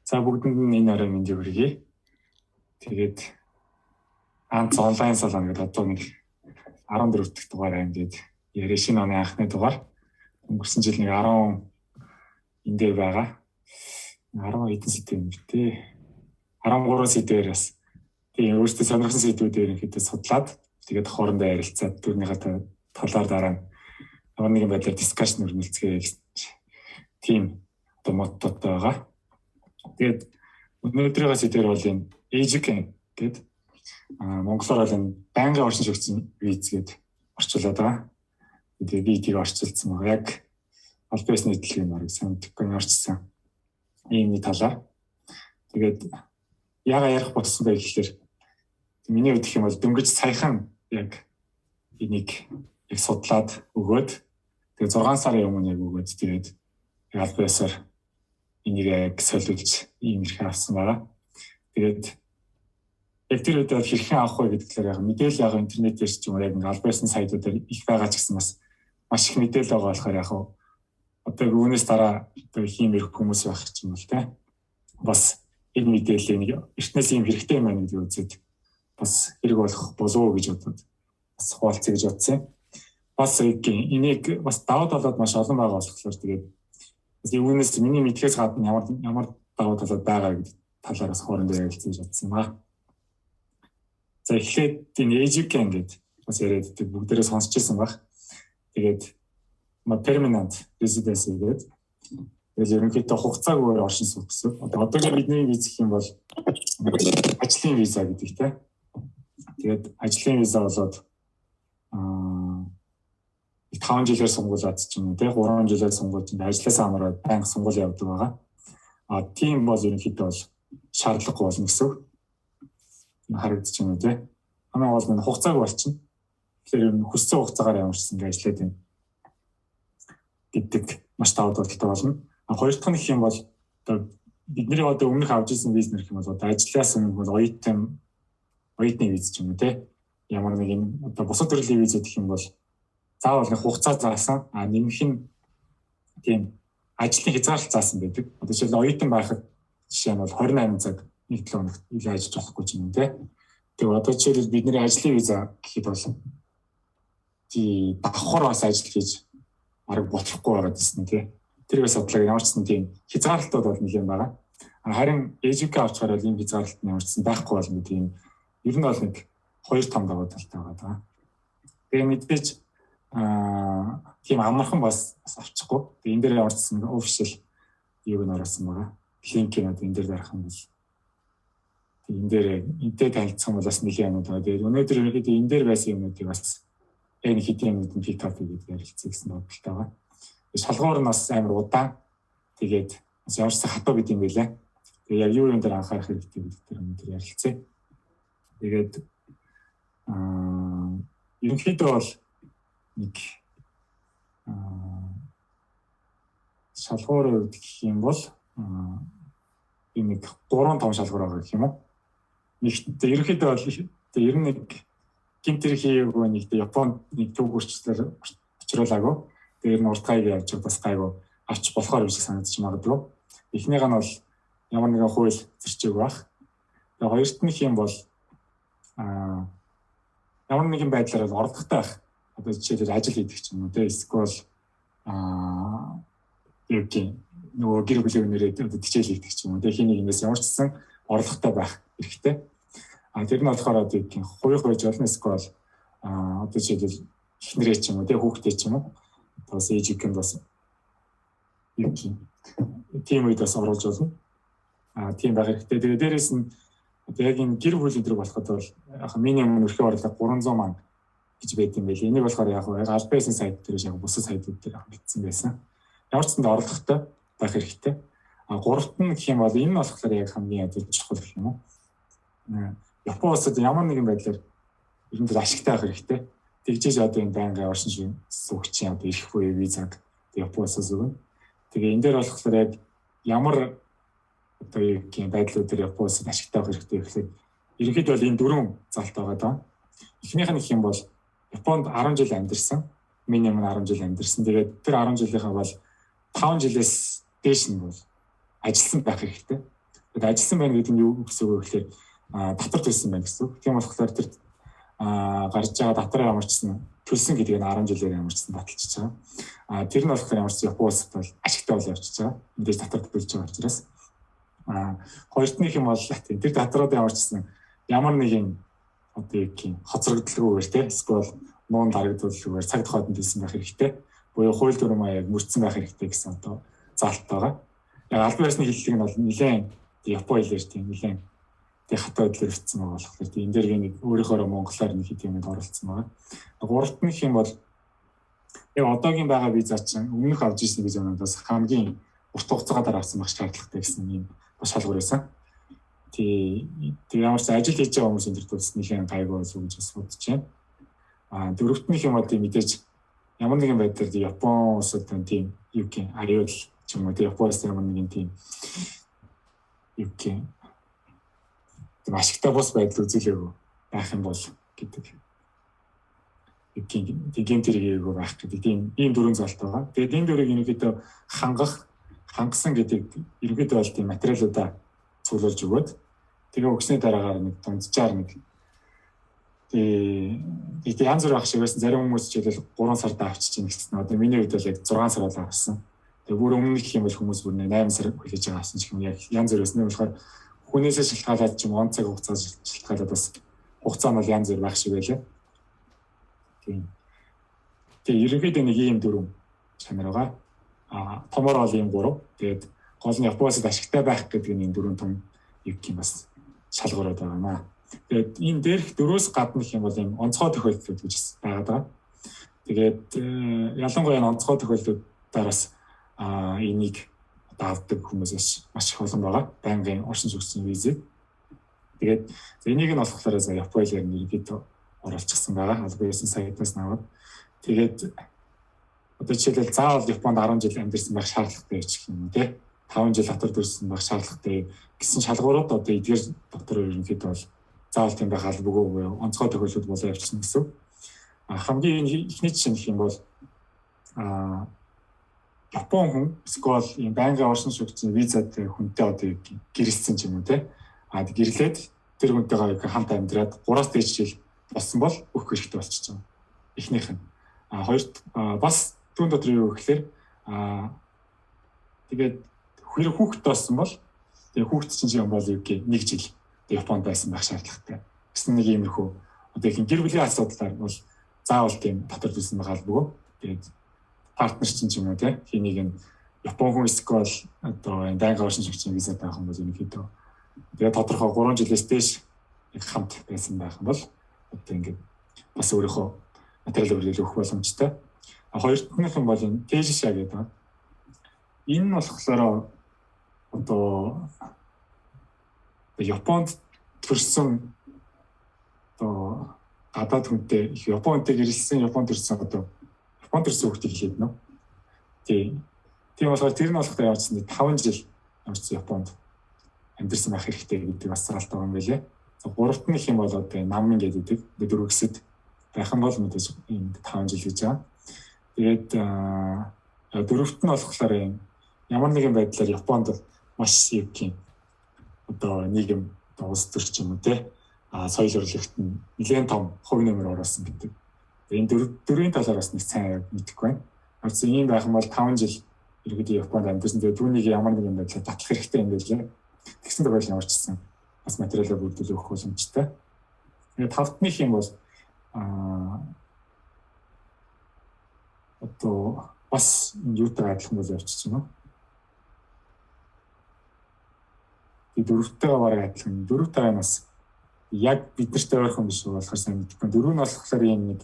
За бүгдэнд нь энэ орой мэндийг хүргэе. Тэгээд анц онлайн салон гэдэг одоо нэг 14 дахь дугаар ингээд яриа шинэ оны анхны дугаар. Өнгөрсөн жил нэг 10 энэ дээр байгаа. 10 хэдэн сэдв юм бэ те. 13 сэдвээр бас тийм өөртөө сонирхсан сэдвүүдээр ихэд судлаад тэгээд хоорондоо ярилцаад түүнийхээ талаар дараа нь ямар нэгэн байдлаар дискшн өрнөлцгөө тийм одоо мототтой байгаа. Тэгээд өнөөдрийн сэдвэр бол энэ Education гэдэг монголоор бол энэ байнгын оршин суугчийн виз гэдэг орчуулад байгаа. Тэгээд визийг орчуулсан байгаа. Яг аль биесний дэлхийн марыг санагдахгүй орчсон. Иймний талаар. Тэгээд яагаад ярих болсон бэ гэхээр миний хувьд гэх юм бол дөнгөж саяхан яг энийг их судлаад өгөөд тэгээд 6 сарын өмнө яг өгөөд тэгээд аль биесээр энийг яг солиулж ийм их авсан байгаа. Тэгээд яг тэр үед хэрхэн авах вэ гэдэг талаар яг мэдээлэл яг интернетээр ч юм уу яг аль биесны сайтуудаар их байгаа ч гэсэн бас маш их мэдээлэл байгаа болохоор яг одоо үүнээс дараа одоо хиймэр хүмүүс байх ч юм бол те бас энэ мэдээллийг эртнээс ийм хэрэгтэй юм байна гэдэг үзээд бас хэрэг болох болов уу гэж бодоод бас хуваалцъя гэж бодсон. Бас энийг бас даваа талууд маш олон байгаа болохоор тэгээд үүнээс миний мэдхээс гадна ямар даваа талууд байгаа гэдэг талаар бас хоорондоо ярилцсан гэж бодсон ба. За эхлээд энэ Education гэдэг бас яриад бүгдээрээ сонсч ирсэн баг. Тэгээд permanent residency гэдэг. Тэгээд ерөнхийдөө хугацаагаар оршин суух гэсэн. Одоогийн бидний виз гэх юм бол ажлын виза гэдэг тийм. Тэгээд ажлын виза болоод 5 жилээр сонгуулаад ч юм уу тийм 3 жилээр сонгуулж ажилласаа хамаараад банк сонгуул явдаг байгаа. Тийм бол ерөнхийдөө бол шаардлагагүй болно гэсэн. Харагдаж байна үү тийм. Хамгийн гол нь хугацааг болчихно. Тэгэхээр хүссэн хугацаагаар ямарчсан гэж ажиллаад байна гэдэг маш давуу талтай болно. Хоёр дахь нь гэх юм бол одоо бидний одоо өмнөх авч ирсэн виз нэр гэх юм бол одоо ажлаас өмнө бол оюутны виз ч юм уу тийм. Ямар нэг юм одоо бусад төрлийн виз гэх юм бол заавал нэг хугацаа заасан нэмэх нь тийм ажлын хязгаарлалт заасан байдаг. Одоо жишээл оюутан байхад жишээ нь бол 28 цаг 1-7 хоногт илүү ажиллаж болохгүй ч юм тийм. Тэгээ одоо жишээл бидний ажлын виза гэхэд бол тий давхар бас ажил хийж арга бодлохгүй байгаа гэсэн тийм. Тэр бас бодлоо ямар ч тийм хязгаарлалтууд бол нэлээд байгаа. Харин Education авчгаар бол ийм хязгаарлалт ямар ч байхгүй болно тийм. Ер нь бол нэг 2-5 даваа талтай байгаа. Тэгээ мэдээж тийм амархан бас авчихгүй. Тэгээ энэ дээр орсон official юуг нь оруулсан байгаа. Линкийг одоо энэ дээр дарах юм бол энэ дээр энтэй танилцсан бол бас нэлээд юм байна. Тэгээ өнөөдөр ерөнхийдөө энэ дээр байсан юмнуудыг бас энэ хэдийн юмнуудын пикап гэдэг ярилцсан гэсэн бодлоо байгаа. Шалгуур нь бас амар удаан. Тэгээд бас ямарчсан хатуу бид юм байлаа. Тэгээ яг юу юм дээр анхаарах хэрэгтэй гэдэг дээр өнөөдөр ярилцъя. Тэгээд ерөнхийдөө бол нэг шалгуурын үед гэх юм бол энэ нэг 3-5 шалгуур байгаа гэх юм уу. Нэгт ерөнхийдөө бол ер нь нэг гинтерхийгөө нэг Японд нэг төв хүрчлээр очруулаагүй. Тэр нь урт гайг явж бас гайгүй авч болохоор биш санагдаж магадгүй. Эхнийх нь бол ямар нэгэн хууль зөрчөөг байх. Тэгээ хоёрт нь юм бол ямар нэгэн байдлаар орлоготой байх. Одоо жишээлбэл ажил хийдэг ч юм уу те эсвэл нөгөө гэр бүлийн үнээрээ одоо хичээл хийдэг ч юм уу те хин нэг юмээс ямар ч гэсэн орлоготой байх хэрэгтэй. Тэр нь болохоор одоо хувийн хойж болно эсвэл одоо жишээлбэл эхнэрээ ч юм уу те хүүхдээ ч юм уу бас Education бас тийм үед бас оруулж болно. Тийм байх хэрэгтэй. Тэгээ дээрэс нь одоо яг энэ гэр бүлийн төрөг болоход бол яг минимум өрхөө орлого 300 мянга гэж байт юм байл. Энийг болохоор яг аль биесийн сайт дээр яг бусад сайтууд дээр бичсэн байсан. Ямар ч зэнд орлоготой байх хэрэгтэй. Гуравт нь гэх юм бол энэ болохоор яг хамгийн одоо чухал гэх юм уу. Япон улсад ямар нэгэн байдлаар ер нь ашигтай байх хэрэгтэй. Тэгжээж одоо энэ байнгын оршин суугчийн одоо ирэх буюу визаг Япон улсаас өгнө. Тэгээ энэ дээр болохоор яг ямар одоо юм байдлуудаар Япон улсад ашигтай байх хэрэгтэй гэхлээр ерөнхийдөө бол энэ 4 залт байгаа даа. Эхнийх нь гэх юм бол Японд 10 жил амьдарсан, минимум 10 жил амьдарсан. Тэгээд тэр 10 жилийнхаа бол 5 жилээс дээш нь бол ажилласан байх хэрэгтэй. Тэгээд ажилласан байна гэдэг нь юу гэсэн үг вэ гэхээр татвар төлсөн байна гэсэн үг. Тийм болохоор тэр гарч байгаа татвар ямарчсан төлсөн гэдгийг нь 10 жилээр ямарчсан баталчихж байгаа. Тэр нь болохоор ямарч Япон улсад бол ашигтай бол явчихж байгаа. Мэдээж татвар төлж байгаа учраас. Хоёртных юм бол тэр татрууд ямарчсан ямар нэгэн одоо юу гэх юм хоцрогдлогүйгээр те эсвэл нуун дарагдуулгүйгээр цаг тохиолдолд хэлсэн байх хэрэгтэй. Буюу хууль дүрм маяг мөрдсөн байх хэрэгтэй гэсэн одоо заалт байгаа. Яг албан ёсны хэллэг нь бол нэлээд Япон хэлээр тийм нэлээд тэг хатаа хөдлөөр бичсэн байгаа болохоор тийм энэ дээр нэг өөрийнхөө монголоор нэг хэд юмд оролцсон байгаа. Гуравт нь юм бол яг одоогийн байгаа виза чинь өмнөх авч ирсэн визануудаас хамгийн урт хугацаагаар авсан байх шаардлагатай гэсэн юм бас шалгуур байсан. Тэг ямар ч ажил хийж байгаа хүмүүсийн тэр тулс нэлээд гайгүй болов уу гэж бас бодож байна. Дөрөвтнийх юм бол тийм мэдээж ямар нэгэн байдлаар Япон улсад тийм юу гэх аюул ч юм уу тийм Японоос ямар нэгэн тийм юу гэх тийм ашигтай бос байдал үзүүлээгүй байх юм бол гэдэг. Юу гэх тийм тэрийгөө байх гэдэг тийм ийм дөрвөн золт байгаа. Тэгээд энэ дөрвийг ерөнхийдөө хангасан гэдэг ерөнхийдөө бол тийм материалуудаа цуглуулж өгөөд тэгээ өгсний дараагаар нэг дунджаар нэг тэгээд янз бүр ах шиг байсан зарим хүмүүс жишээлбэл 3 сард авчиж ийн гэсэн. Одоо миний хувьд бол яг 6 сар болоо авсан. Тэгээ бүр өмнө гэх юм бол хүмүүс бүр 8 сар хүлээж байгаа авсан ч юм яг янз бүр байсан. Болохоор хүнээсээ шалтгаалаад ч юм он цаг хугацаас шалтгаалаад бас хугацаа нь бол янз бүр байх шиг байлаа. Тэгээ ерөнхийдөө нэг ийм дөрвөн чанар байгаа. Томор бол ийм 3. Тэгээд гол нь Японоос ашигтай байх гэдэг нь энэ дөрвөн том юу гэх юм бас шалгуураад байгаа маа. Тэгээд энэ дээрх дөрөөс гадна гэх юм бол ийм онцгой тохиолдлууд гэж байгаа даа. Тэгээд ялангуяа онцгой тохиолдлуудаараас энийг авдаг хүмүүсээс маш их олон байгаа. Байнгын оршин суугчдын визэг. Тэгээд энийг нь болохоор Японд ерөнхийдөө оруулчихсан байгаа. Албан ёсны сайтаас наваад. Тэгээд одоо жишээлбэл заавал Японд 10 жил амьдарсан байх шаардлагатай гэж юм тий. 5 жил татвар төлсөн байх шаардлагатай гэсэн шалгуурууд одоо эдгээр дотор ерөнхийдөө бол заавал тийм байх албагүй онцгой тохиолдлууд болоо явчихсан гэсэн. Хамгийн ихний жишээ гэх юм бол Япон хүн эсвэл ийм байнгын оршин суугчдын визад хүнтэй одоо гэрэлсэн ч юм уу те. Гэрлээд тэр хүнтэйгээ хамт амьдраад 3-аас дээш жил болсон бол өгөх хэрэгтэй болчихж байгаа. Эхнийх нь. Хоёрт бас түүн дотор юу гэхээр тэгээд хэрэг хүүхэд болсон бол тэгээд хүүхэд чинь юм бол юу гэх 1 жил Японд байсан байх шаардлагатай. Гэсэн нэг иймэрхүү одоо их гэр бүлийн асуудлаар бол заавал тийм татвар төлсөн байх албагүй. Тэгээд партнер чинь юм уу те хэнийг нь Япон хүн эсвэл одоо энэ байнгын оршин суугчдын визад байх юм бол ерөнхийдөө тэгээд тодорхой 3 жилээс дээш хамт байсан байх юм бол одоо ингээд бас өөрийнхөө материал өргөл өгөх боломжтой. Хоёрдных нь бол энэ тэжишаа гэдэг. Энэ нь болохоор одоо Японд төрсэн одоо гадаад хүнтэй Японтэй гэрэлсэн Японд төрсэн одоо Японд төрсэн хүүхдийг хэлээд нөө. Тийм болохоор тэр нь болохоор явуулсан 5 жил явуулсан Японд амьдэрсэн байх хэрэгтэй гэдэг бас заалт байгаа юм байлээ. Гуравт нь их юм бол одоо намын гэдэг дөрвөсөд байх юм бол мэдээж энэ 5 жил гэж байгаа. Тэгээд дөрөвт нь болохоор ямар нэгэн байдлаар Японд маш их юм одоо нийгэм улс төрч юм уу те соёл урлагт нь нэлээд том хувь нэмэр оруулсан гэдэг. Энэ дөрвийн талаар бас нэг сайн мэдэхгүй байна. Харин ийм байх юм бол 5 жил иргэд Японд амьдсан. Тэгээд түүнийг ямар нэгэн байдлаар татлах хэрэгтэй юм байлээ. Тэгсэн тохиолдол ямарчсан бас материалаа бүрдүүлэх өгөх боломжтой. Тэгээд тавтных юм бол одоо бас юутай адилхан бол явчихсан юм. Дөрөвтэйгээ бараг адилхан. Дөрөвтэйгээ бас яг биднэртэй ойрхон биш болохоор сайн мэдэхгүй. Дөрөв нь болохоор ийм нэг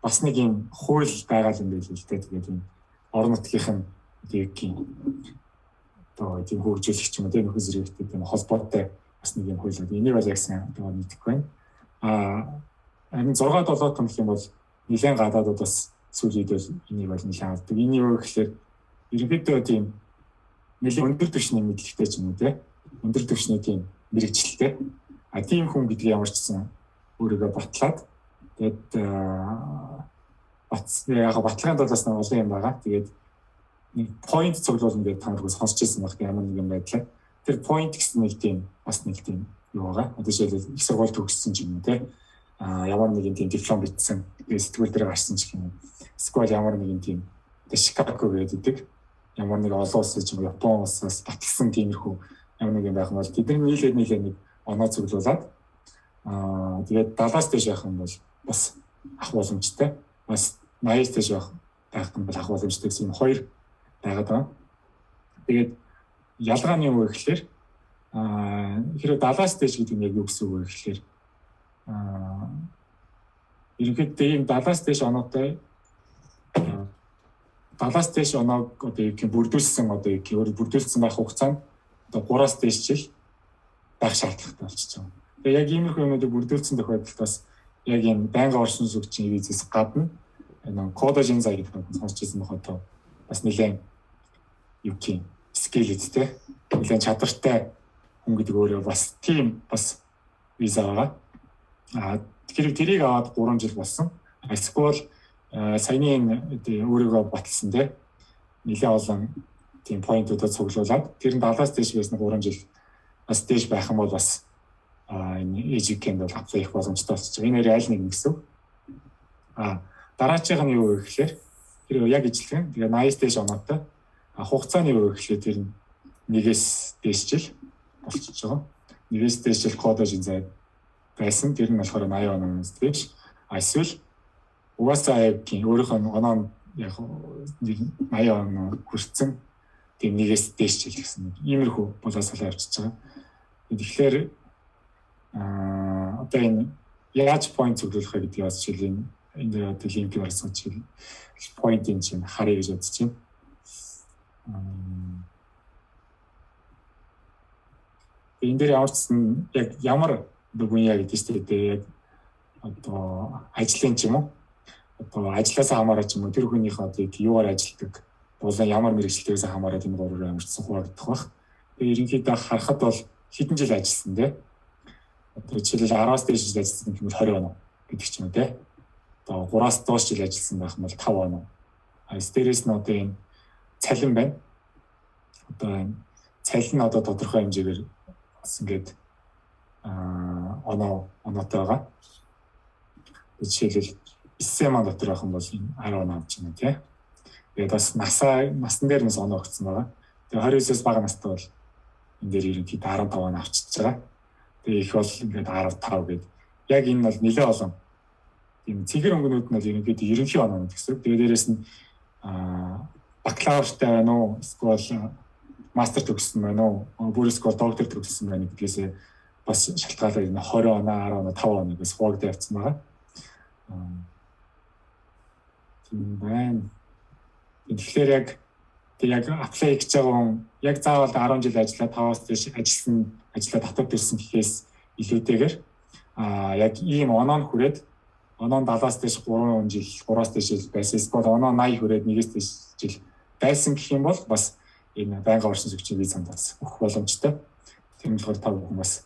бас нэг ийм хууль байгаа юм байл л дээ. Тэгээд ийм орон нутгийнх нь тийм одоо тийм хөгжүүлэгч юм уу тийм нөхөс зэрэгтэй тийм холбоотой бас нэг юм хууль. Энийг бол яг сайн мэдэхгүй байна. Харин 6-7 том гэх юм бол нэлээд гадаадууд бас сүүлийн үед бол энийг бол нэлээд авдаг. Энийг юу гэхээр ерөнхийдөө тийм нэлээд өндөр түвшний мэдлэгтэй ч юм уу тийм өндөр түвшний тийм мэрэгчлэлтэй. Тийм хүн гэдэг ямар ч гэсэн өөрийгөө батлаад тэгээд яг батлагын талаас нь олон юм байгаа. Тэгээд нэг point цуглуулна гэдэг та нарыг сонсч ирсэн байх ямар нэгэн байдлаар. тэр point гэсэн нэг тийм бас нэг тийм юу байгаа. Одоо жишээлбэл их сургууль төгссөн ч юм уу те. Ямар нэгэн тийм диплом бичсэн, сэтгүүл дээр гарсан ч юм уу. Эсвэл ямар нэгэн тийм Chicago гэдэг ямар нэг олон улсын ч юм уу Япон улсаас татсан тиймэрхүү ямар нэгэн байх юм бол тэдний нийлээд нэг оноо зөвлүүлээд тэгээд 70-аас дээш байх юм бол бас ах боломжтой. Бас 80-аас дээш байх юм бол ах боломжтой гэсэн хоёр байгаад байна. Тэгээд ялгаа нь юу вэ гэхээр хэрэг 70-аас дээш гэдэг нь яг юу гэсэн үг вэ гэхээр ерөнхийдөө ийм 70-аас дээш оноотой 70-аас дээш оноог одоо юу гэх бүрдүүлсэн одоо юу гэх бүрдүүлсэн байх хугацаанд одоо 3-аас дээш жил байх шаардлагатай болчихж байгаа. Тэгээ яг иймэрхүү юмнуудыг бүрдүүлсэн тохиолдолд бас яг энэ байнгын оршин суугчийн визээс гадна энэ кодажин зай гэдэг нь сонсч ирсэн байх одоо бас нэлээд юу гэх скиллтэй нэлээд чадвартай хүн гэдэг өөрөө бас тийм бас виза байгаа. Тэгэхээр тэрийг аваад 3 жил болсон. Эсвэл саяны өөрийгөө баталсан те нэлээд олон тийм поинтуудад цуглуулад тэр нь 70-аас дээш байсан 3 жил бас дээш байх юм бол бас энэ EJK-нд бол аплай хийх боломжтой болчих. Энэ нэр аль нэг гэсэн. Дараачих нь юу вэ гэхээр тэр яг ижилхэн тэгээ 80-аас дээш оноотой хугацааны юу вэ гэхээр тэр нэгээс дээш жил болчихж байгаа. Нэгээс дээш жил кодажин зай байсан. Тэр нь болохоор 80 оноос дээш. Эсвэл угаасаа яг өөрийнхөө оноо яг 80 оноо хүрсэн тийм нэгээс дээш жил гэсэн иймэрхүү боловсрол авчиж байгаа. Тэгэхээр одоо энэ яаж point зөвлөх вэ гэдгийг бас жишээл энэ дээр одоо линк барьсан чинь point-ийн чинь харъя гэж бодож байна. Энэ дээр ямарчсан яг ямар бүхэн гэдэг чинь яг одоо ажлын ч юм уу одоо ажлаасаа хамаараа ч юм уу тэр хүнийхээ одоо юугаар ажилладаг болон ямар мэргэжилтээс хамаараад энэ гурваар ямарчсан хуваагдах бах. Тэгээ ерөнхийдөө харахад бол хэдэн жил ажилласан те. Одоо жишээлбэл 10-аас дээш жил ажилласан юм бол 20 оноо гэдэг ч юм уу те. Одоо 3-аас доош жил ажилласан байх юм бол 5 оноо. Дээрээс нь одоо энэ цалин байна. Одоо энэ цалин одоо тодорхой хэмжээгээр бас ингээд оноотой байгаа. Жишээлбэл 9 ман дотор байх юм бол 10 оноо авч байна тий. Тэгээд бас насан дээр нас оноо өгсөн байгаа. Тэгээд 29-оос бага настай бол энэ дээр ерөнхийдөө 15 оноо авчиж байгаа. Тэгээд их бол ингээд 15 гээд яг энэ бол нэлээд олон тийм цэгэр өнгөнүүд нь бол ерөнхийдөө ерөнхий оноо гэсэн. Тэгээд дээрээс нь бакалавртай байна уу? Эсвэл мастер төгссөн байна уу? Бүр эсвэл доктор төгссөн байна гэдгээс бас шалтгаалаад энэ 20 оноо, 10 оноо, 5 оноо гэсэн хуваагдаад явцсан байгаа. Тийм байна. Тэгэхээр яг аплай хийж байгаа хүн яг заавал 10 жил ажиллаад 5-аас дээш ажиллаад татвар төлсөн гэхээс илүүтэйгээр яг ийм оноо нь хүрээд оноо 70-аас дээш 3 жил 3-аас дээш жил байсан. Эсвэл оноо 80 хүрээд 1-ээс дээш жил байсан гэх юм бол бас энэ байнгын оршин суугчийн визанд бас өгөх боломжтой. Тийм болохоор та бүхэн бас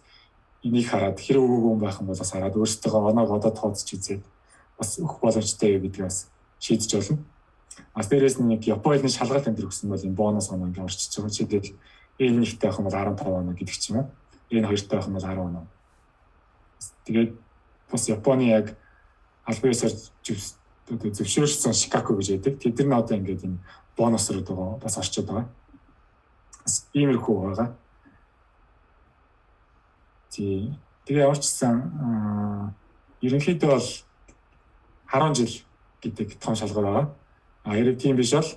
энийг хараад хэрэг өгөөгүй байх юм бол бас хараад өөрсдөө оноог одоо тооцож үзээд бас өгөх боломжтой гэдгийг бас шийдэж болно. Дээрээс нь нэг Японы шалгалт энэ төр өгсөн бол энэ бонус оноо ингэ орчиж байгаа. Жишээлбэл энэ нэгтэй байх юм бол 15 оноо гэдэг ч юм уу. Энэ хоёртой байх юм бол 10 оноо. Тэгээд бас Японы яг албан ёсоор зөвшөөрсөн Chicago гэж байдаг. Тэд нар одоо ингээд энэ бонусруу бас орчод байгаа. Бас иймэрхүү байгаа. Тэгээ ямарчсан ерөнхийдөө бол 10 жил гэдэг том шалгуур байгаа. Хэрэг тийм биш бол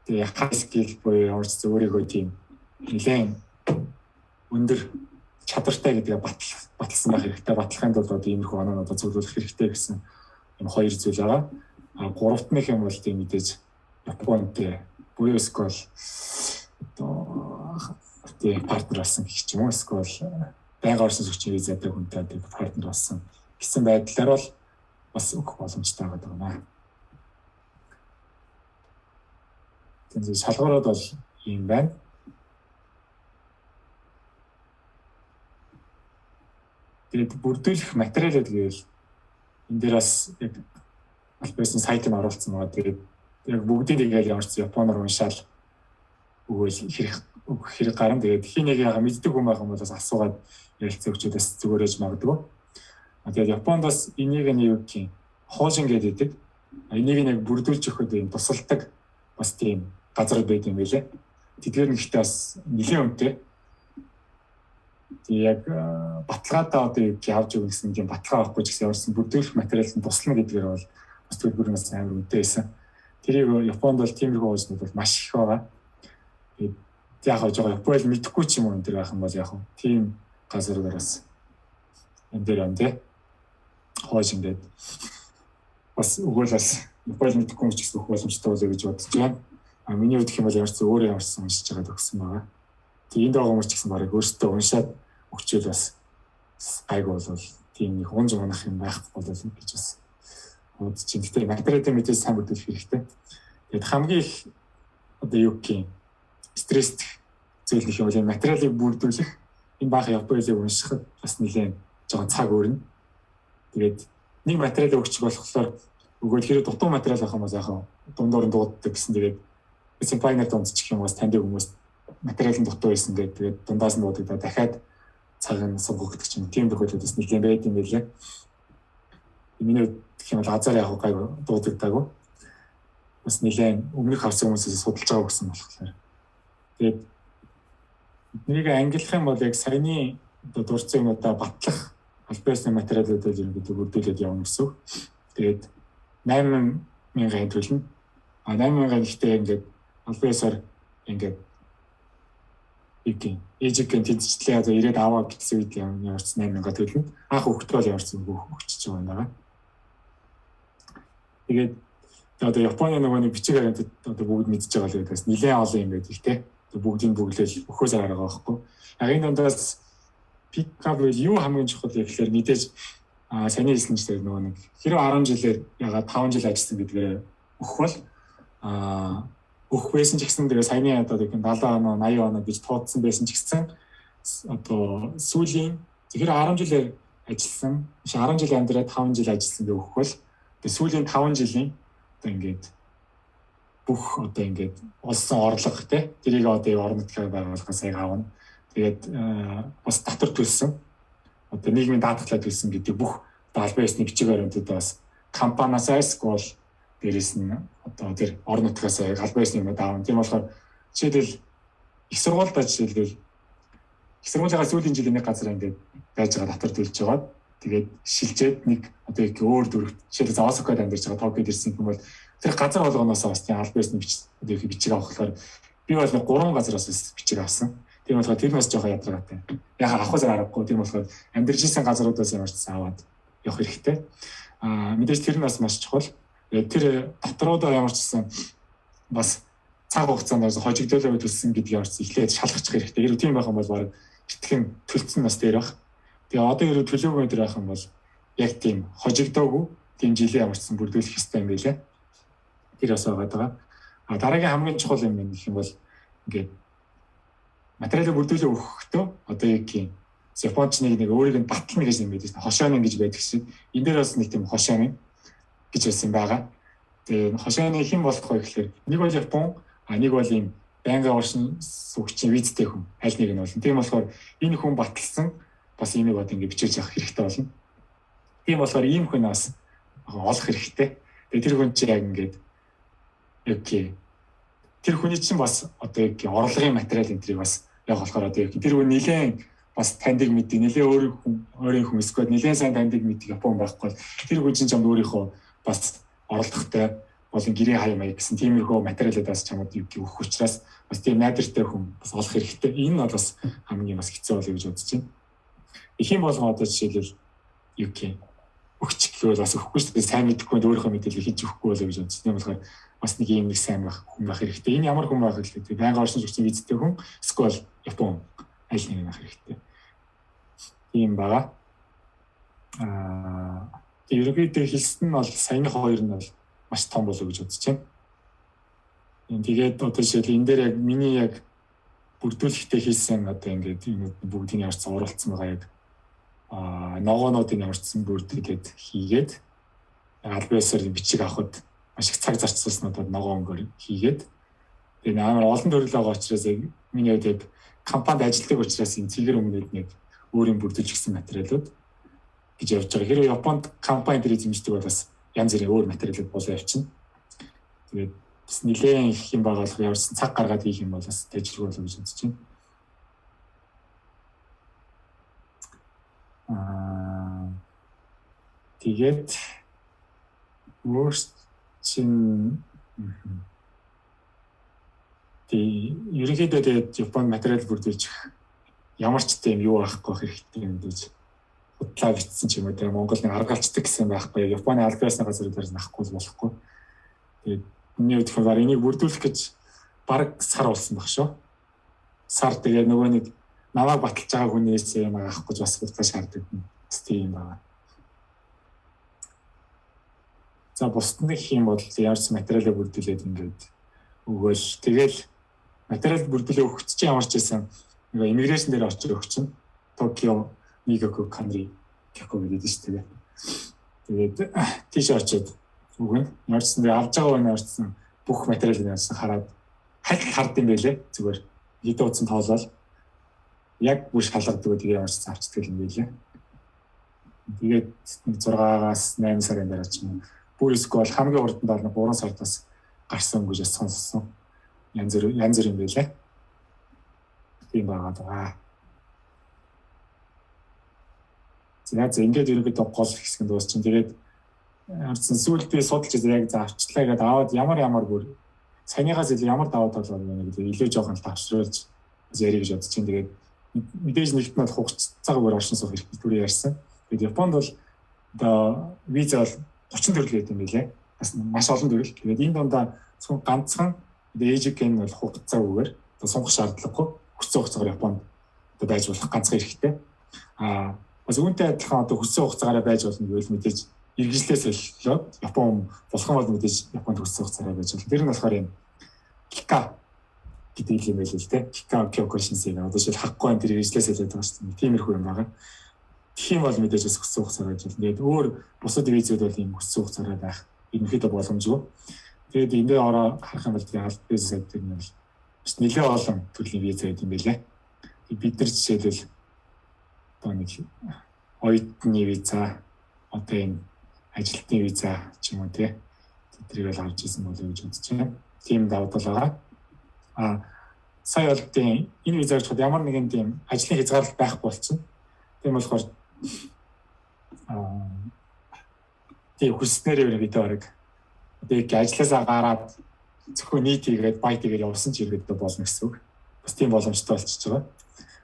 тэгээ high skill буюу ямарчсан өөрийгөө тийм нэлээд өндөр чадвартай гэдгээ баталсан байх хэрэгтэй. Батлахын тулд одоо иймэрхүү оноонуудаа зөвлөх хэрэгтэй гэсэн юм хоёр зүйл байгаа. Гуравт нь юм бол тийм мэдээж Японтэй буюу эсвэл одоо тийм партнер болсон гэх юм уу. Эсвэл байнгын оршин суугчийн визатай хүнтэй партнер болсон гэсэн байдлаар бол бас өгөх боломжтой байгаа. Тэгэхээр шалгуурууд бол ийм байна. Тэгээд бүрдүүлэх материалууд гэвэл энэ дээр бас яг аль биесний сайтыг оруулсан байгаа. Тэгээд яг бүгдийг яг ямарч японоор уншаал өгөөл хэрэг гарна. Тэгээд хин нэг яга мэддэг хүн байх юм бол бас асуугаад ярилцаа өгчөөдөөс зүгээрэж магадгүй. Тэгээд Японд бас энийг нэг юу гэх юм хоожин гэдэг. Энийг нэг бүрдүүлж өгөхөд юм тусалдаг бас тийм газар байд юм байлээ. Тэдгээр нэгтэй бас нэлээд үнэтэй. Яг баталгаатаа одоо юу явж өгнө гэсэн юм баталгаа авахгүй ч гэсэн явуулсан бүрдүүлэх материалд нь туслана гэдгээр бол бас төлбөрнөөс амар үнэтэй байсан. Тэрийг Японд бол тиймэрхүү хуузнууд бол маш их байгаа. Тэгээд яг хоо жоо Японд мэдхгүй ч юм уу энэ төр байх юм бол яг тийм газараар бас энэ дээр юм те хоош ингээд бас өгөөлөөс Японд мэдхгүй ч гэсэн өгөх боломжтой болоо гэж бодож байна. Миний хувьд гэх юм бол ямар ч өөрөө ямарсан уншиж байгаа төгсөн байгаа. Тэгээд энд байгаа хүмүүс ч гэсэн барыг өөрсдөө уншаад өгчөөл бас айгуу бол тийм нэг унж унах юм байхгүй болов гэж бас бодож байна. Гэхдээ материалын мэдээ сайн бүрдүүлэх хэрэгтэй. Тэгээд хамгийн их одоо юу гэх юм стресст зүйл гэх юм бол материалыг бүрдүүлэх энэ баах Японийг уншихад бас нэлээд жоохон цаг өөрнө. Тэгээд нэг материал өгчих болохоор өгөөд хэрэг дутуу материал авах юм бол яхаа дундуур нь дууддаг гэсэн. Тэгээд симпайнер дундчих юм бас таньдаг хүмүүс материалын дутуу байсан гэдэг. Тэгээд дундаас нь дуудагдаа дахиад цаг нь сунгагддаг ч юм. Тийм тохиолдолд бас нэлээд байд юм байлээ. Миний гэх юм бол азар яг гайг дуудагдаагүй. Бас нэлээд өмнөх авсан хүмүүсээс судалж байгаа гэсэн болохоор. Тэгээд эднийг ангилах юм бол яг саяны дурдсан юм одоо батлах албасны материалуудыг ерөнхийдөө бүрдүүлээд явна гэсэн. Тэгээд 8,000 төлнө. 8,000 ихтэй ингээд албасаар ингээд ээжийн тэнцвэрчлээ одоо ирээд аваа гэсэн үед ямарч 8,000 төлнө. Анх өгтөө бол ямарч өгчөж байгаа. Тэгээд одоо Японы нөгөө бичиг баримтад одоо бүгд мэдж байгаа л байдаас нэлээд олон юм байдаг те. Бүгдийг бүглээл өхөөс арга байхгүй. Яг энэ дондаас пикап юу хамгийн чухал вэ гэхээр мэдээж саний хэлсэн чинь нөгөө нэг хэрэв 10 жилээр ягаад 5 жил ажилласан гэдгээр өгөх бол өгөх байсан ч гэсэн тэгээ саяны одоо 70 оноо 80 оноо гэж тооцсон байсан ч гэсэн одоо сүүлийн тэгэхээр 10 жилээр ажилласан 10 жил амьдраад 5 жил ажилласан гэж өгөх бол тэгээ сүүлийн 5 жилийн одоо ингээд бүх одоо ингээд олсон орлого те тэрийг одоо орон нутгийн байгууллагаас яг аавна. Тэгээд бас татвар төлсөн одоо нийгмийн даатгалаа төлсөн гэдэг бүх албан ёсны бичиг баримтууд бас компаниас эсвэл дээрээс нь одоо тэр орон нутгаас албан ёсны юм аавна. Тийм болохоор жишээлбэл их сургуультай жишээлбэл их сургуулийнхаа сүүлийн жилийн нэг газар ингээд байж байгаа татвар төлж байгаа. Тэгээд шилжээд нэг одоо их өөр дөрөвт жишээлбэл Осакад амьдарч байгаа Токиод ирсэн юм бол тэр газар болгоноос бас тийм албан ёсны бичиг авахлаар би бол нэг 3 газараас бичиг авсан. Тийм болохоор тэр бас жоохон ядаргаатай. Яг авахаас аргагүй. Тийм болохоор амьдарч ирсэн газруудаас ямарчсан аваад явах хэрэгтэй. Мэдээж тэр нь бас маш чухал. Тэр дотруудаа ямарчсан бас цаг хугацаанд хожигдуулаад төлсөн гэдгийг ямарчсан эхлээд шалгачих хэрэгтэй. Хэрвээ тийм байх юм бол баг итгэн төлцсөн бас дээр баг. Тэгээ одоо хэрвээ төлөөгүй дээр байх юм бол яг тийм хожигдоогүй тийм жилийн ямарчсан бүрдүүлэх хэрэгтэй юм байлээ. Тэр бас байгаа. Дараагийн хамгийн чухал юм гэх юм бол ингээд материалыг бүрдүүлээ өгөхдөө одоо яг юм Японч нэг өөрийг нь батлна гэж юм байдаг. Хошооны гэж байдаг шиг. Энэ дээр бас нэг тийм хошооны гэж байсан байгаа. Тэгээ хошооны хэн болох вэ гэхээр нэг бол Япон, нэг бол ийм байнгын оршин суугчийн визтэй хүн. Аль нэг нь болно. Тийм болохоор энэ хүн баталсан бас ийм бод ингэ бичиж авах хэрэгтэй болно. Тийм болохоор ийм хүн бас олох хэрэгтэй. Тэгээ тэр хүн чинь яг ингээд окей. Тэр хүний чинь бас одоо яг орлогын материал энэ төрийг бас яг болохоор одоо яг тэр хүн нэлээд бас таньдаг мэддэг нэлээд өөрийн хүн эсвэл нэлээд сайн таньдаг мэддэг Япон байхгүй. Тэр хүн чинь чамд өөрийнхөө бас орлоготой болон гэрээ хаяа маяг гэсэн тиймэрхүү материалуудаас чамд юу өгөх учраас бас тийм найдвартай хүн бас олох хэрэгтэй. Энэ нь бас хамгийн бас хэцүү болов гэж бодож байна. Их юм болгоо одоо жишээлбэл юу гэх өгч гэвэл бас өгөхгүй шүү дээ. Сайн мэдэхгүй өөрийнхөө мэдээлэл хийж өгөхгүй болов гэж бодож. Тийм болохоор бас нэг юм нэг сайн байх хүн байх хэрэгтэй. Энэ ямар хүн байх вэ гэвэл байнга оршин суугчийн визтэй хүн эсвэл Япон аль нэг байх хэрэгтэй. Тийм бага. Ерөнхийдөө хэлсэн нь бол саяны хоёр нь бол маш том болов гэж бодож байна. Тэгээд одоо жишээл энэ дээр яг миний яг бүрдүүлэхтэй хийсэн одоо ингээд бүгдийг ямарчсан оруулсан байгаа яг ногоонуудын ямарчсан бүрдүүлээд хийгээд албасаар бичиг авахд маш их цаг зарцуулсан одоо ногоон өнгөөр хийгээд Тэгээ амар олон төрөл байгаа учраас яг миний хувьд яг компанид ажилладаг учраас энэ цэгэр өмнөд нэг өөрийн бүрдүүлж гисэн материалууд гэж явж байгаа. Хэрэв Японд компани дээр эзэмшдэг бол бас янз бүрийн өөр материалууд болоо явчихна. Тэгээд бас нэлээд их юм байгаа болох явсан цаг гаргаад хийх юм бол бас тэжрэг болоо гэж үзэж байна. Тэгээд өөрчлөн ерөнхийдөө тэгээд Японд материал бүрдүүлж ямар ч тийм юу авахгүй хэрэгтэй юм гэж худлаа бичсэн ч юм уу тийм Монголын аргалцдаг гэсэн байхгүй Японы аль биесны газруудаас нахгүй болохгүй. Тэгээд миний хувьд болохоор энийг бүрдүүлэх гэж бараг сар болсон баг шүү. Сар тэгээд нөгөө нэг намайг баталж байгаа хүнээс юм авах гэж бас худлаа шаарддаг юм. Тийм байна. За бусд нэг юм бол ямарч материалыг бүрдүүлээд ингээд өгөөл тэгэл материал бүрдүүлээ өгч чи ямар ч байсан нэг иммиграшн дээр очиж өгч чинь Токио Мигоку Канри гэхгүй гэдэг шүү дээ. Тэгээд тийш очиод өгнө. Ямарчсан дээр авж байгаа хүн орсон бүх материалыг ямарчсан хараад хард юм байлээ. Зүгээр хэдэн утсан тоолол яг бүш халгадаг тэгээд ямарчсан авчдаг юм байлээ. Тэгээд 6-аас 8 сарын дараа ч юм бүр эсвэл хамгийн урд нь бол 3 сараас гарсан гэж сонссон. Янз бүр юм байлаа. Тийм байгаа. За ингээд ерөөдөө гол хэсэг нь дуусчин. Тэгээд харсан сүүлд би судалж яг завчлаа гэдэг аваад ямар бүр санийгаас ямар даваа тал байна гэдэг илүү жоохон тавшруулж ярих гэж бодож чинь. Тэгээд мэдээж нэгт нь хугацаагаар бүр оршин суух хэрэгтэй түрүү ярьсан. Тэгээд Японд бол одоо виза бол 30 төрөл гэдэг юм билээ. Бас маш олон төрөл. Тэгээд энэ дундаа ганцхан ээжикен бол хугацаагүйгээр одоо сонгох шаардлагагүй. Хүссэн хугацаагаар Японд одоо байж болох ганцхан хэрэгтэй. Бас үүнтэй адилхан одоо хүссэн хугацаараа байж болно гэвэл мэдээж иргэжлээс солиод Япон болох юм бол мэдээж Японд хүссэн хугацаараа байж болно. Тэр нь болохоор юм Кика гэдэг юм байл л дээ. Кика Кёко шинсээ одоо жишээл хаггүй энэ тэр иргэжлээс солиод байгаа шүү дээ. Тиймэрхүү юм байгаа. Тэгэх юм бол мэдээж бас хүссэн хугацаараа байж болно. Тэгээд өөр бусад визүүд бол юм хүссэн хугацаараа байх ерөнхийдөө боломжгүй. Тэгээд эндээ ороо харах юм бол тэгээд аль биз сайд юм бол бас нэлээд олон төрлийн виз байдаг юм байлээ. Бид нар жишээлбэл одоо нэг оюутны виза, одоо энэ ажилтны виза ч юм уу тий. Тэдрийг л авч ирсэн болов уу гэж үзэж байна. Тийм давуу тал байгаа. Сая бол тийм энэ визаар ч ямар нэгэн тийм ажлын хязгаарлалт байхгүй болчихно. Тийм болохоор тийм хүснээрээ ерөнхийдөө бараг одоо яг ажилласаа гараад зөвхөн нийт хийгээд байт хийгээд явсан ч иргэдээ болно гэсэн үг. Бас тийм боломжтой болчихж байгаа.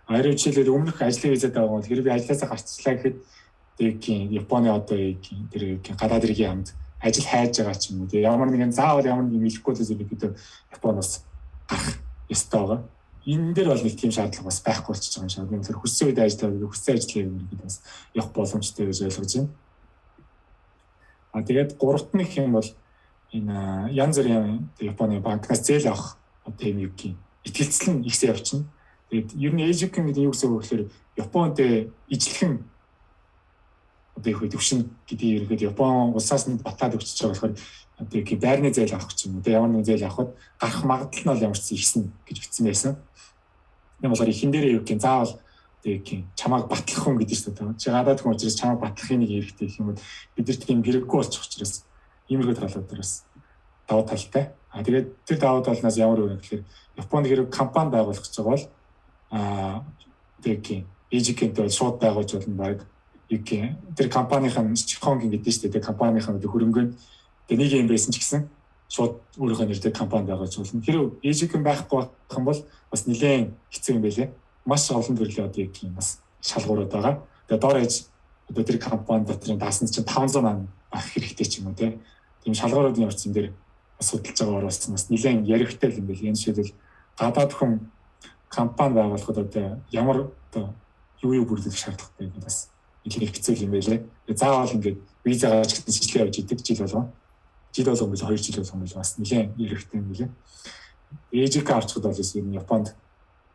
Харин жишээлбэл өмнөх ажлын визад байгаа бол хэрвээ ажилласаа гарчлаа гэхэд тийм Японы одоо тэр гадаад иргэний хамт ажил хайж байгаа ч юм уу. Тэгээ ямар нэгэн заавал ямар нэг хэлэхгүй л ерөнхийдөө Японоос гарах ёстой байгаа. Энэ дээр бол нэг тийм шаардлага бас байхгүй болчихж байгаа юм шиг. Энэ тэр хүссэн үед ажиллаад хүссэн ажлыг ерөнхийдөө бас явах боломжтой гэж ойлгож байна. Тэгээд гуравт нэг юм бол энэ янз бүрийн Японы банкнаас зээл авах одоо юм юу гэх юм итгэлцэл нь ихсээ явчихна. Тэгээд ер нь эйжикэн гэдэг юу гэсэн үг гэхээр Японд ижлэхэн одоо их төвшин гэдэг ерөнхийдөө Япон улсаас нь батаад өгчөж байгаа болохоор одоо их байрны зээл авах гэж юм уу. Тэгээд ямар нэгэн зээл авахд гарах магадлал нь бол ямар ч ихсэн гэж бичсэн байсан. Тийм болохоор ихэн дээрээ юу гэх юм заавал тэгээд чамааг батлах хүн гэдэг шүү дээ. Чи гадаад хүн учраас чамааг батлахын нэг хэрэгтэй гэх юм бол бид нар тийм хэрэггүй болчих учраас иймэрхүү талуудаас давуу талтай. Тэгээд тэр давуу талнаас ямар өөр юм гэхээр Японд хэрэг компани байгуулах гэж байгаа бол тэгээд эйжикэнтэй бол шууд байгуулж болно баг. Тэр компанийн Шихонгийн гэдэг шүү дээ. Компанийн хөрөнгөнд тэгээд нэг юм байсан ч гэсэн шууд өөрийнхөө нэрээр компани байгуулж болно. Хэрэг эйжикэн байхгүй байх юм бол бас нэлээд хэцүү юм байлээ. Маш олон төрлийн одоо юм бас шалгуурууд байгаа. Тэгээд доор ээж одоо тэр компани дотрын даасан чинь 500 мянга авах хэрэгтэй ч юм уу тийм шалгууруудын орчин дээр бас судалж байгаагаар бас нэлээд яригтай юм байл. Энэ жишээлбэл гадаад хүн компани байгуулахад одоо ямар одоо юу бүрдүүлэх шаардлагатай гэдэг бас нэлээд хэцүү юм байлээ. Заавал ингээд визагаа ч гэсэн шинжилгээ явуулж идэг жил болгоо. Жил болгоо мэл 2 жил болгоо мэл бас нэлээд яригтай юм байлээ. ээжик авчихд бол энэ Японд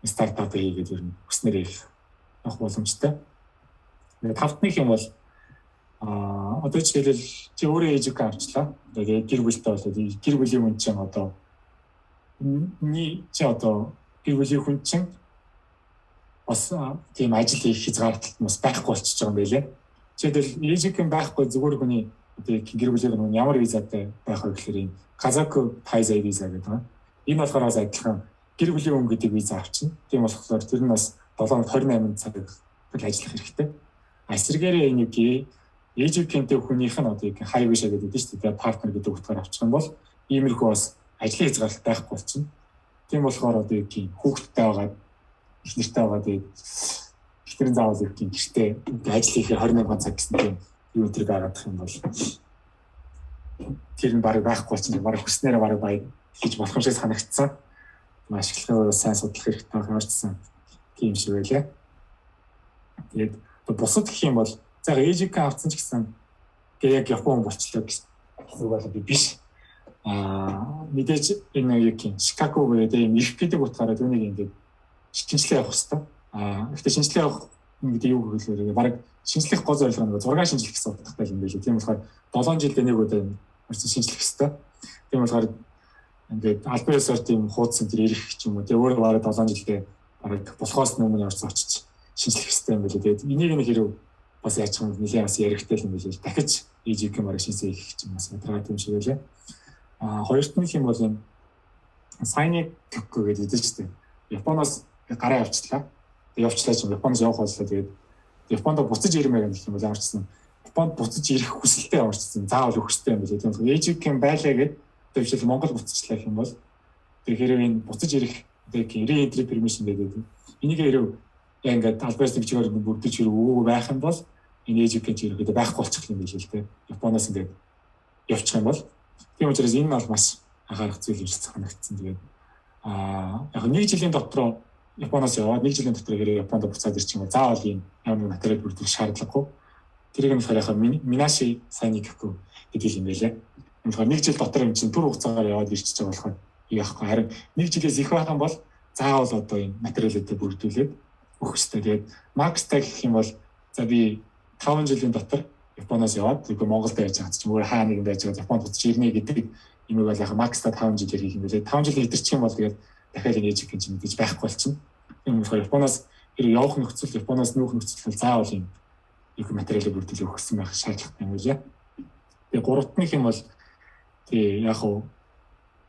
стартап хийгээд ер нь хүснээр явах боломжтой. Тэгээд тавтных юм бол одоо жишээлбэл чи өөрөө ээжик авчлаа. Тэгээд гэр бүлтэй болоод гэр бүлийн хүн чинь одоо чи одоо гэр бүлийн хүн чинь бас тийм ажил хийх хязгаарлалт бас байхгүй болчихж байгаа юм байлээ. Жишээлбэл ээжийн байхгүй зүгээр хүний одоо гэр бүлийн хүн ямар визатай байх вэ гэхээр Казаку Тайзай виза гэдэг байна. Энэ болохоор бас адилхан гэр бүлийн хүн гэдэг виза авчна. Тийм болохоор тэр нь бас 7-28 цаг ажиллах хэрэгтэй. Эсвэргээрээ энийг ээжийнхэнтэй хүнийх нь одоо хай вишэ гэдэг нь шүү дээ. Партнер гэдэг утгаар авчих юм бол иймэрхүү бас ажлын хязгаарлалт байхгүй болчихно. Тийм болохоор одоо хүүхэдтэй байгаа их нэртэй байгаа тэгээд ихнэрийн заавал гэртээ ажил хийхээр 28 цаг гэсэн тийм юу өдрийг агаадах юм бол тэр нь барыг байхгүй болчихно. Барыг хүснээр барыг бай хийж болох юм шиг санагдсан. Ашиглахыг сайн судлах хэрэгтэй хаарчсан тийм шиг байлаа. Тэгээд бусад гэх юм бол за ээжик авцсан ч гэсэн яг Япон болчлоо гэсэн үг бол биш. Мэдээж энэ яг Шикаго гэдэг юм их гэдэг утгаараа түүнийг ингээд шинжилгээ явах хэрэгтэй. Гэхдээ шинжилгээ явах гэдэг юу гэхээр баг шинжлэх гол зорилго нь 6 шинжлэх гэсэн утгатай юм байл. Тийм болохоор 7 жилдээ нэг удаа шинжлэх хэрэгтэй. Тийм болохоор ингээд албан ёсоор тийм хуудсан тэр ирэх ч юм уу тий өөрөө бараг 7 жилдээ бараг болохоос өмнө очиж шинжлэх хэрэгтэй юм байл. Тэгээд энийг нэг хэрэг бас яаж ч юм нэлээд бас яригтай юм байл. Дахиж ээжиг юм бараг шинжлэх хийх юм бас материал юм шиг байлаа. Хоёрт нь юм бол энэ Сайник Токко гэдэг дээ шүү дээ. Японоос гараа явчлаа. Явчлаа чинь Японоос явах боллоо. Тэгээд Японд буцаж ирмээр гэх юм бол ямарчсан. Японд буцаж ирэх хүсэлтэй ямарчсан. Заавал өгөхтэй юм билээ. Тийм ээжиг юм байлаа гэд төвшил Монгол буцажлаа гэх юм бол тэр хэрэг энэ буцаж ирэх тэг re-entry permission гэдэг. Энийг хэрэг ингээд албаас төвчээр бүрдэж хэрэг өгөө байх юм бол энэ ээжиг гэж ирэхэд байхгүй болчих юм билээ л дээ. Японоос ингээд явчих юм бол тийм учраас энэ бол маш анхаарах зүйл юм шиг санагдсан. Тэгээд яг нэг жилийн дотор Японоос яваад нэг жилийн дотор хэрэг Японд буцаад ирчих юм бол заавал ийм ямар нэг материал бүрдүүлэх шаардлагагүй. Тэрийг нь болохоор Минаши Сайникку гэдэг юм байлаа. Тэгэхээр нэг жил дотор юм чинь түр хугацаагаар яваад ирчихэж байгаа болохоор яахгүй харин нэг жилээс их байх юм бол заавал одоо ийм материалуудыг бүрдүүлээд өгөх хэрэгтэй. Тэгээд Макстай гэх юм бол за би 5 жилийн дотор Японоос яваад үгүй Монголд байж байгаа ч юм уу хаа нэгэн байж байгаа Японд буцаж ирнэ гэдэг юм бол яг Макстай 5 жил ярих юм байлээ. 5 жил идэрчих юм бол тэгээд дахиад энэ ээжиг гэж мэдээж байхгүй болчихно. Тийм болохоор Японоос хэрэг явах нөхцөл Японоос нүүх нөхцөл заавал ийм их материалыг бүрдүүлэх өгсөн байх шаардлагатай юм байлаа. Тэгээ гуравтных юм бол тий яг хуу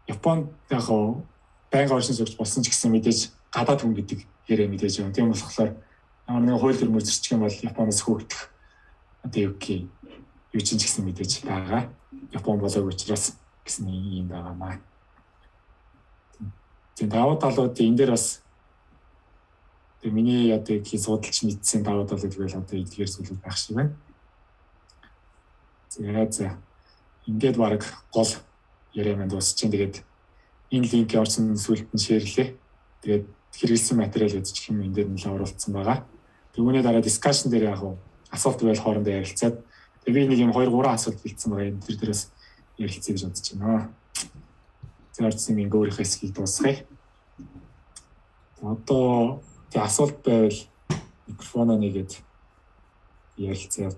Японд яг хуу байнга оршин суугч болсон ч гэсэн мэдээж гадаад хүн гэдэг хэрэг мэдээж юм. Тийм болохоор ямар нэг хууль төрмөр зөрчих юм бол Японоос хөөгдөх одоо юу ч гэсэн мэдээж байгаа. Япон болоог учраас гэсэн юм байгаа маа. Тийм давуу талууд энэ дээр бас миний одоо судалж мэдсэн давуу талууд гэвэл одоо эдгээр зүйлүүд байх шиг байна. За ингээд баг гол яриа маань дуусчихин. Тэгээд энэ линкийг орсон сүлд нь шеэрлээ. Тэгээд хэрэгэлсэн материал үзчих юм энэ дээр нь л оруулсан байгаа. Түүний дараа дискшн дээр яг асуулт байвал хоорондоо ярилцаад би нэг юм 2-3 асуулт бэлдсэн байгаа. Тэр дээрээс ярилцъя гэж бодож байна. За орсон ингээ өөрийнхөө хэсгийг дуусгая. Одоо асуулт байвал микрофоноо нэгээд ярилцъя.